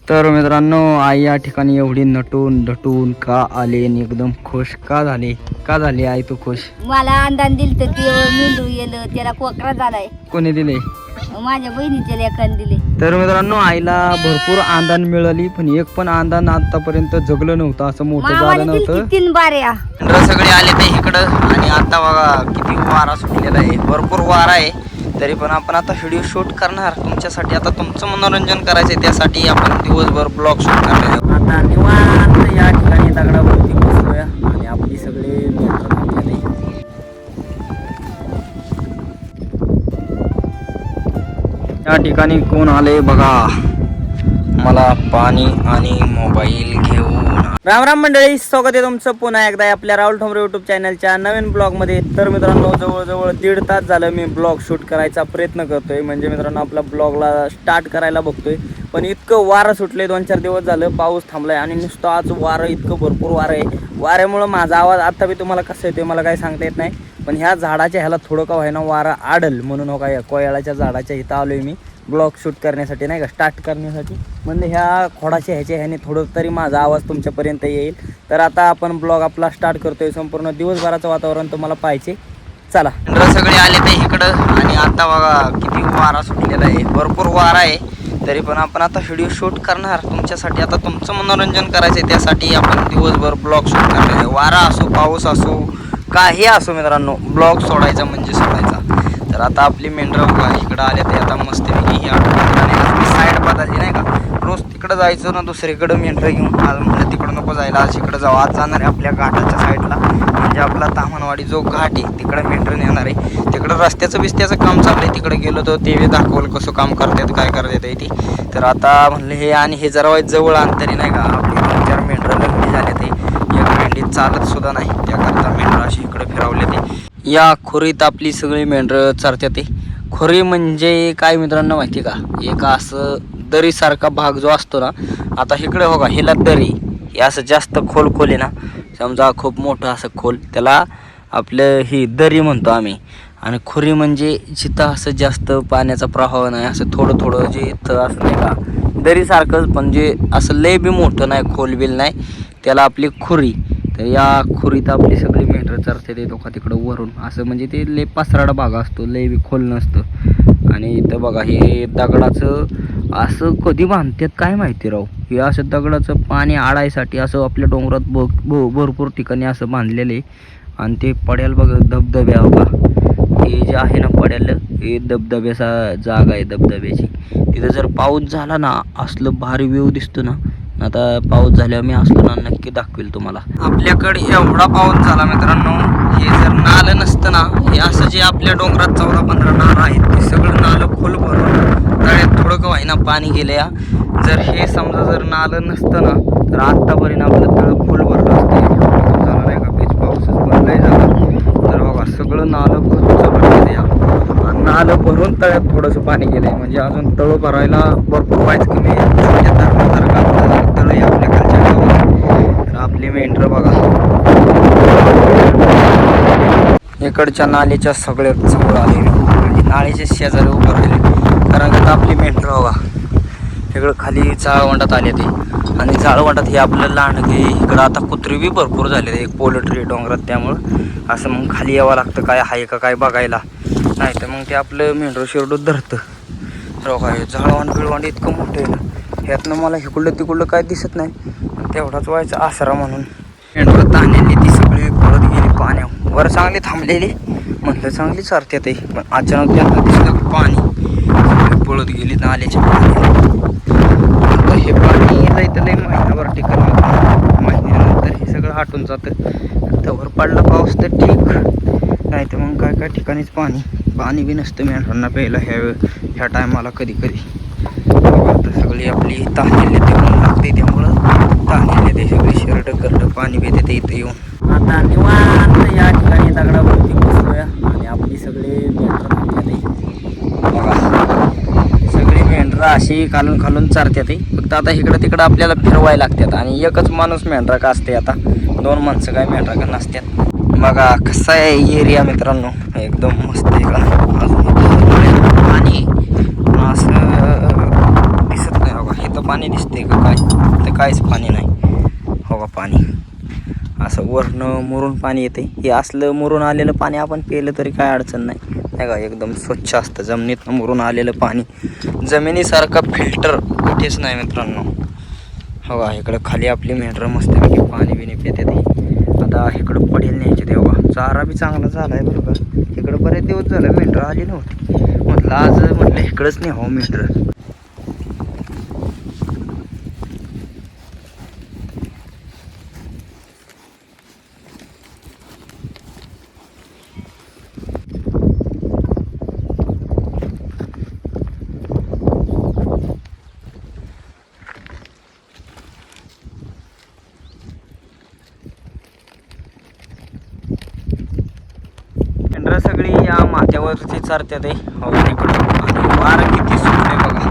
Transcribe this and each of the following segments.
तर मित्रांनो, आई या ठिकाणी एवढी नटून धटून का आले आणि एकदम खुश का झाली आई तू खुश? मला अंदान दिल तर ते मेंढरू गेलं, त्याला कोकरा झालाय. कोणी दिले? माझ्या बहिणीच्या लेखान दिले. तर मित्रांनो, आईला भरपूर आंदान मिळाली, पण एक पण आंदान आतापर्यंत जगलं नव्हतं, असं मोठं झालं नव्हतं. 3 बाऱ्या सगळे आले ते इकडं आणि आता बघा किती वारा सुटलेला आहे, भरपूर वारा आहे. तरी पण आपण आता व्हिडिओ शूट करणार तुमच्यासाठी. आता तुमचं मनोरंजन करायचं, त्यासाठी आपण दिवसभर ब्लॉग शूट करणार. आता निवांत या ठिकाणी दगडावरती बसलोया आणि आपली सगळे मित्र थांबलेले. या ठिकाणी कोण आले बघा, मला पाणी आणि मोबाईल घेऊन. राम राम मंडळी, स्वागत आहे तुमचं पुन्हा एकदा आपल्या राहुल ठोंबरे यूट्यूब चॅनलच्या नवीन ब्लॉगमध्ये. तर मित्रांनो, जवळजवळ 1.5 तास झालं मी ब्लॉग शूट करायचा प्रयत्न करतोय. म्हणजे मित्रांनो, आपला ब्लॉगला स्टार्ट करायला बघतोय, पण इतकं वारं सुटले. 2-4 दिवस झालं पाऊस थांबलाय आणि नुसतं आज वारं, इतकं भरपूर वारं आहे. वाऱ्यामुळं माझा आवाज आता बी तुम्हाला कसं येतोय मला काही सांगता येत नाही. पण ह्या झाडाच्या ह्याला थोडं का व्हायना वारं आडल म्हणून हो काय कोयाळाच्या झाडाच्या इथं आलोय मी ब्लॉग शूट करण्यासाठी, नाही का, स्टार्ट करण्यासाठी. म्हणजे ह्या खोडाच्या ह्याने थोडं तरी माझा आवाज तुमच्यापर्यंत येईल. तर आता आपण ब्लॉग आपला स्टार्ट करतोय. संपूर्ण दिवसभराचं वातावरण तुम्हाला पाहिजे. चला. सगळे आले ते इकडं आणि आता बघा किती वारा सुटलेला आहे, भरपूर वारा आहे. तरी पण आपण आता व्हिडिओ शूट करणार तुमच्यासाठी. आता तुमचं मनोरंजन करायचं, त्यासाठी आपण दिवसभर ब्लॉग शूट करणार आहे. वारा असो, पाऊस असो, काही असो मित्रांनो, ब्लॉग सोडायचा म्हणजे सोडायचा. तर आता आपली मेंढरं बघा इकडं आले ते. आता मस्तपैकी ही साईड बदलली, नाही का. रोज तिकडं जायचं ना, दुसरीकडं मेंढरं घेऊन. आज म्हणलं तिकडं नको जायला, आज इकडं जाऊ. आज जाणार आहे आपल्या घाटाच्या साईडला, म्हणजे आपला तामणवाडी जो घाट आहे तिकडं मेंढरं नेणार आहे. तिकडं रस्त्याचं बिस्त्याचं काम चाललं आहे. तिकडे गेलो तर ते दाखवलं कसं काम करतात, काय करतात आहे ती. तर आता म्हणलं हे आणि हे जरा जवळ अंतरी, नाही का. आपली 2-4 मेंढरं लग्नी झाले ते, एक मेंढी चालत सुद्धा नाही, त्याकरता मेंढरं अशी इकडे फिरवले ते. या खोरीत आपली सगळी मेंढरं चरतात ते. खोरी म्हणजे काय मित्रांनो माहिती का, एक असं दरीसारखा भाग जो असतो ना. आता इकडे बघा, हिला दरी, हे असं जास्त खोल आहे ना, समजा खूप मोठं असं खोल, त्याला आपलं ही दरी म्हणतो आम्ही. आणि खोरी म्हणजे जिथं असं जास्त पाण्याचा प्रवाह नाही, असं थोडं थोडं जे इथं असं, नाही का, दरीसारखंच, पण जे असं लय बी मोठं नाही, खोल बिल नाही, त्याला आपली खुरी. तर या खुरीत आपली सगळी मेंढरं चरते ते लोक तिकडं वरून. असं म्हणजे ते लय पसराडा भाग असतो, लय बी खोल नसतं. आणि इथं बघा हे दगडाचं असं कधी बांधतात काय माहिती राव. हे असं दगडाचं पाणी आडायसाठी असं आपल्या डोंगरात भरपूर ठिकाणी असं बांधलेलं आहे. आणि ते पड्याला बघा धबधब्या बघा, हे जे आहे ना पड्याला, हे धबधब्याचा जागा आहे धबधब्याची. तिथं जर पाऊस झाला ना, असलं भारी व्ह्यू दिसतो ना. आता पाऊस झाल्यावर मी असलो ना नक्की दाखवेल तुम्हाला. आपल्याकडे एवढा पाऊस झाला मित्रांनो, हे जर नालं नसतं ना, हे असं जे आपल्या डोंगरात 14-15 नालं आहेत ते सगळं नालं खोल भरून तळ्यात थोडं का व्हायना पाणी गेलं या. जर हे समजा जर नालं नसतं ना, तर आत्तापर्यंत आपलं तळं खोल भरलं असतं. झालं नाही का, बीच पाऊसच भरलंय झालं. तर बघा सगळं नालं भरलं या, नालं भरून तळ्यात थोडंसं पाणी गेलंय. म्हणजे अजून तळं भरायला भरपूर व्हायचं कमी तळं आहे आपल्या खालच्या गावात. तर आपली मेंढरं बघा इकडच्या नालीच्या सगळ्यात जवळ आले, म्हणजे नालीच्या शेजारी उभं राहिले. कारण आता आपली मेंढरं बघा इकडं खाली जाळवंडात आले ते. आणि जाळवंडात हे आपलं लांडगे, इकडं आता कुत्री बी भरपूर झाले ते, एक पोल्ट्री डोंगरात. त्यामुळं असं मग खाली यावं लागतं, काय आहे का काय बघायला, नाही तर मग ते आपलं मेंढरं शिरडूत धरतं. तर काय जाळवंड बिळवंड इतकं मोठं आहे ना, ह्यातनं मला इकडलं तिकडलं काय दिसत नाही. तेवढाच व्हायचा आसरा म्हणून मेंढरं ताणलेली ती सगळी पळत गेली पाण्यावर. वर चांगली थांबलेली, म्हटलं चांगली चारत्यात आहे, पण अचानक त्यांना दिसलं पाणी, सगळी पळत गेली नाल्याच्या पाण्याला. आता हे पाणी जायचं लई महिनाभर टिकल, महिन्यानंतर हे सगळं हटून जातं. तर वर पडला पाऊस तर ठीक, नाही तर मग काय काय ठिकाणीच पाणी बी नसतं मेंढरांना प्यायला ह्या टायमाला कधी कधी. तर सगळी आपली ताणलेले ते ऊन लागते, त्यामुळं ताणलेले ते सगळे शर्ट करतं पाणी पिते ते इथं येऊन. आता निवांत या ठिकाणी दगडावरती बसलोया आणि आपली सगळी मेंढरं थांबले. बघा सगळी मेंढरं अशी खालून खालून चारतात. फक्त आता इकडं तिकडं आपल्याला फिरवायला लागतात. आणि एकच माणूस मेंढरा का असते, आता 2 माणसं काय मेंढरा का नसतात. बघा कसा आहे एरिया मित्रांनो, एकदम मस्त आहे का. आणि असं दिसत नाही बघा, हे नुसतं पाणी दिसते का काय, तर काहीच पाणी नाही. हो का पाणी असं वरनं मुरून पाणी येते. हे असलं मुरून आलेलं पाणी आपण पिलं तरी काय अडचण नाही का, एकदम स्वच्छ असतं. जमिनीतनं मुरून आलेलं पाणी, जमिनीसारखं फिल्टर कुठेच नाही मित्रांनो. हो का इकडं खाली आपली मेंढरं मस्तपैकी पाणी बिणी पिते ते. आता इकडं पडेल न्यायचे ते. बघा चारा बी चांगला झाला आहे बरं का. इकडं बरेच दिवस झालं मेंढरं आली नव्हती. म्हटलं आज म्हटलं इकडंच नाही हो मेंढरं. मेंढरं सगळी या माथ्यावरती चारत्यात आहे. हो इकडं आणि वारं किती सुटले बघा.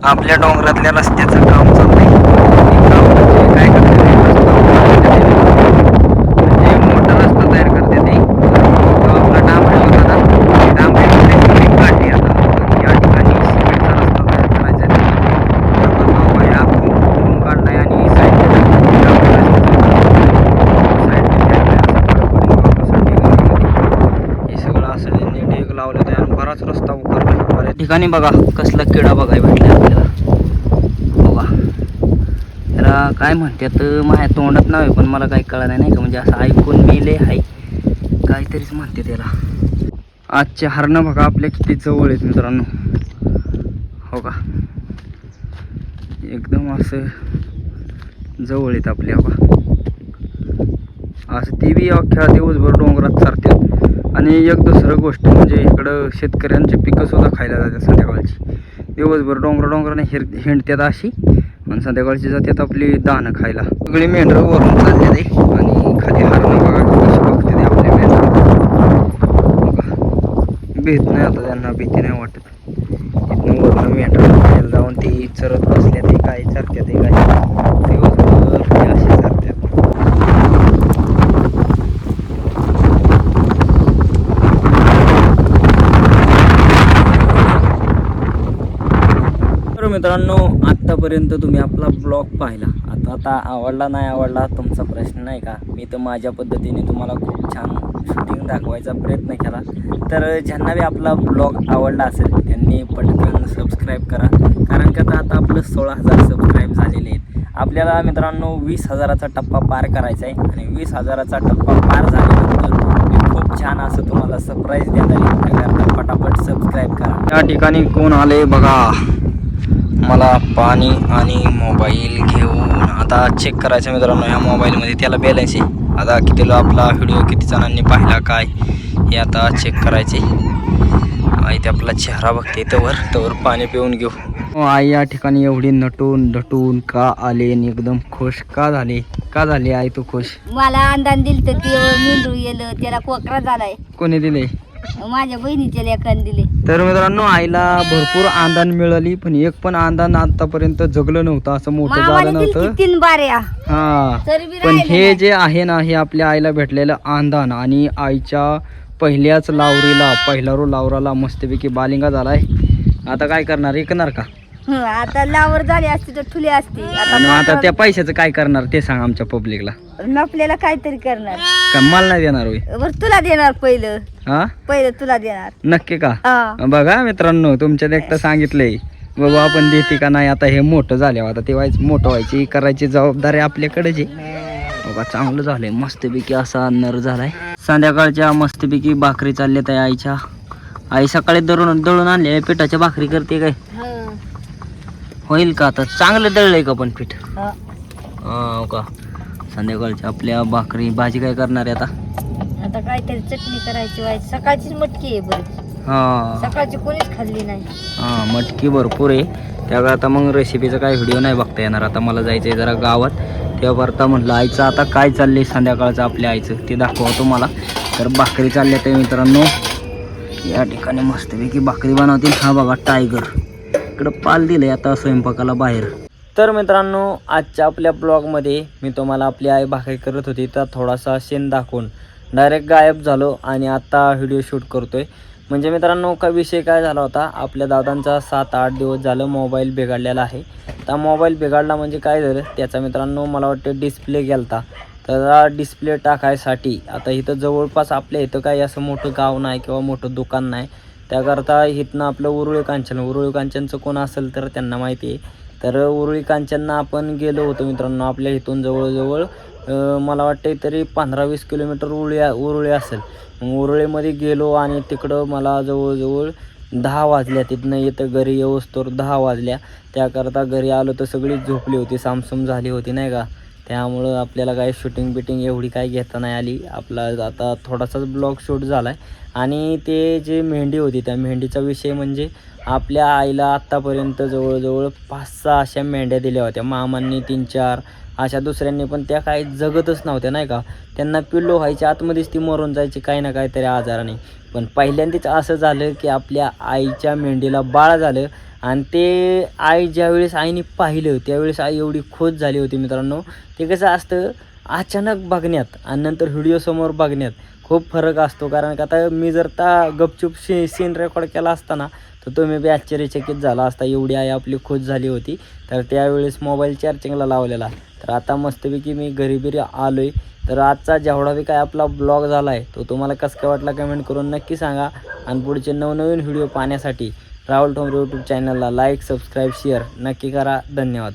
आपल्या डोंगरातल्या रस्त्याचं काम चाललंय. काय करते मोठा रस्ता तयार करते ते. आपला डांबरी होता ना, डांबरी काढली आता. या ठिकाणी सिमेंटचा रस्ता तयार करायचा आहे. आपण काढलाय आणि हे सगळं असं ढेग लावलं आहे आणि बराच रस्ता उकारला. बऱ्याच ठिकाणी बघा कसला किडा बघायला भेटला आपल्याला. बघा त्याला काय म्हणतात माझ्या तोंडात नाव आहे पण मला काही कळलं नाही का, म्हणजे असं ऐकून मेले आहे काहीतरीच म्हणते त्याला. आजचे हरणं बघा आपल्या किती जवळ आहेत मित्रांनो. हो का एकदम असं जवळ आहेत आपल्या. बघा असं ती बी अख्ख्या दिवसभर डोंगरात चारतात. आणि एक दुसरं गोष्ट म्हणजे इकडं शेतकऱ्यांची पिकं सुद्धा खायला जातात संध्याकाळची. दिवसभर डोंगराने हिंडतात अशी आणि संध्याकाळची जातात आपली दाणं खायला. सगळी मेंढरं वरून चालते ते आणि खाली हरणं बघा कशी बघते ते आपल्या मेंढरं. भीत नाही आता त्यांना, भीती नाही वाटत. इथनं वरून मेंढरं खायला जाऊन ती चरत बसल्या ते काय चरत्या ते काय दिवसभर ते असे चरत्यात. मित्रांनो आत्तापर्यंत तुम्ही आपला ब्लॉग पाहिला. आता आवडला नाही आवडला तुमचा प्रश्न नाही का. मी तर माझ्या पद्धतीने तुम्हाला खूप छान शूटिंग दाखवायचा प्रयत्न केला. तर ज्यांना बी आपला ब्लॉग आवडला असेल त्यांनी पटकन सबस्क्राईब करा. कारण का आता आपलं 16,000 सबस्क्राईब झालेले आहेत. आपल्याला मित्रांनो 20,000चा टप्पा पार करायचा आहे आणि 20,000चा टप्पा पार झाल्यानंतर मी खूप छान असं तुम्हाला सरप्राईज देता येईल. त्याकरता पटापट सबस्क्राईब करा. त्या ठिकाणी कोण आले बघा. मला पाणी आणि मोबाईल घेऊन आता चेक करायचं मित्रांनो. ह्या मोबाईलमध्ये त्याला बॅलन्स आहे. आता कितीला आपला व्हिडिओ किती जणांनी पाहिला काय हे आता चेक करायचे. आई ते आपला चेहरा बघते तवर पाणी पिऊन घेऊ. आई या ठिकाणी एवढी नटून धटून का आले आणि एकदम खुश का झाली आई तू खुश? मला अंदान दिल तर ते मेंढरू गेलं, त्याला कोकरा झालाय. कोणी दिले? माझ्या बहिणीच्या लेकाने दिले. तर मित्रांनो आईला भरपूर आंदान मिळाली पण एक पण आंदान आतापर्यंत जगलं नव्हतं, असं मोठं झालं नव्हतं. 3 बाऱ्या हा पण हे जे आहे ना हे आपल्या आईला भेटलेलं आंदान आणि आईच्या पहिल्याच पहिला लावराला मस्तपैकी बालिंगा झालाय. आता काय करणार, ऐकणार का? आता लावर झाली असती तर ठुली असती. आता त्या पैशाचं काय करणार ते सांग आमच्या पब्लिकला. आपल्याला काहीतरी करणार का मला नाही देणार होय? बरं तुला देणार पहिलं. हा पहिलं तुला देणार. नक्की का? बघा मित्रांनो तुमच्या देखता सांगितलंय बाबा आपण देते का नाही. आता हे मोठं झाल्यावर आता ते मोठं व्हायची करायची जबाबदारी आपल्याकडेच आहे. बाबा चांगलं झालंय मस्तपैकी असा नर झालाय. संध्याकाळच्या मस्तपैकी भाकरी चालल्यात आहे आईच्या. आई सकाळी दळून आणले पिठाच्या भाकरी करते काय होईल का? आता चांगलं दळलंय का पण पीठ? हो का. संध्याकाळच्या आपल्या भाकरी भाजी काय करणार आहे आता काहीतरी चटणी करायची व्हायची. सकाळचीच मटकी आहे बरं. हा सकाळची कोणीच खाल्ली नाही. हा मटकी भरपूर आहे. त्यावेळी आता मग रेसिपीचा काही व्हिडिओ नाही बघता येणार. आता मला जायचं आहे जरा गावात. तेव्हा भरता म्हटलं आईचं आता काय चाललंय संध्याकाळचं आपल्या आईचं ते दाखवतो मला. तर भाकरी चालल्या ते मित्रांनो या ठिकाणी मस्तपैकी भाकरी बनवतील. हा बघा टायगर इकडं पाल दिलं आता स्वयंपाकाला बाहेर. तर मित्रांनो, आजच्या आपल्या ब्लॉगमध्ये मी तुम्हाला आपली आई भाकरी करत होती तर थोडासा शेण दाखवून डायरेक्ट गायब झालो आणि आता व्हिडिओ शूट करतोय. म्हणजे मित्रांनो, का विषय काय झाला होता, आपल्या दादांचा 7-8 दिवस झालं मोबाईल बिघडलेला आहे. तर मोबाईल बिघडला म्हणजे काय झालं, त्याचा मित्रांनो मला वाटतं डिस्प्ले गेलता. तर डिस्प्ले टाकायसाठी आता इथं जवळपास आपल्या इथं काही असं मोठं गाव नाही किंवा मोठं दुकान नाही. त्याकरता इथनं आपलं उरुळी कांचनचं कोण असेल तर त्यांना माहिती आहे. तर उरुळी कांचनला आपण गेलो होतो मित्रांनो. आपल्या इथून जवळजवळ मला वाटते तरी 15-20 किलोमीटर उरुळी असेल. मग उरुळीमध्ये गेलो आणि तिकडं मला जवळजवळ 10 वाजल्या. तिथनं येतं घरी येऊस्तोवर 10 वाजल्या. त्याकरता घरी आलो तर सगळी झोपली होती, सामसूम झाली होती नाही का. त्यामुळं आपल्याला काही शूटिंग एवढी काही घेता नाही आली. आपला आता थोडासाच ब्लॉग शूट झाला आहे. आणि ते जे मेंढी होती त्या मेंढीचा विषय म्हणजे आपल्या आईला आत्तापर्यंत जवळजवळ 5-6 अशा मेंढ्या दिल्या होत्या. मामांनी 3-4 अशा, दुसऱ्यांनी पण त्या काही जगतच नव्हत्या नाही का. त्यांना पिल्लो व्हायच्या आतमध्येच ती मरून जायची काही ना काहीतरी आजाराने. पण पहिल्यांदाच असं झालं की आपल्या आईच्या मेंढीला बाळ झालं. आणि ते आई ज्यावेळेस आईने पाहिलं त्यावेळेस आई एवढी खुश झाली होती मित्रांनो. ते कसं असतं, अचानक बघण्यात आणि नंतर व्हिडिओसमोर बघण्यात खूप फरक असतो. कारण का आता मी जर गपचूप सीन रेकॉर्ड केला असता ना तर तुम्ही बी आश्चर्यचकित झाला असता. एवढी आई आपली खुश झाली होती. तर त्यावेळेस मोबाईल चार्जिंगला लावलेला. तर आता मस्तपैकी मी घरी आलो आहे. तर आजचा जेवढा बी काय आपला ब्लॉग झाला आहे तो तुम्हाला कसं काय वाटला कमेंट करून नक्की सांगा. आणि पुढचे नवनवीन व्हिडिओ पाहण्यासाठी राहुल ठोंबरे यूट्यूब चॅनलला लाईक, सबस्क्राईब, शेअर नक्की करा. धन्यवाद.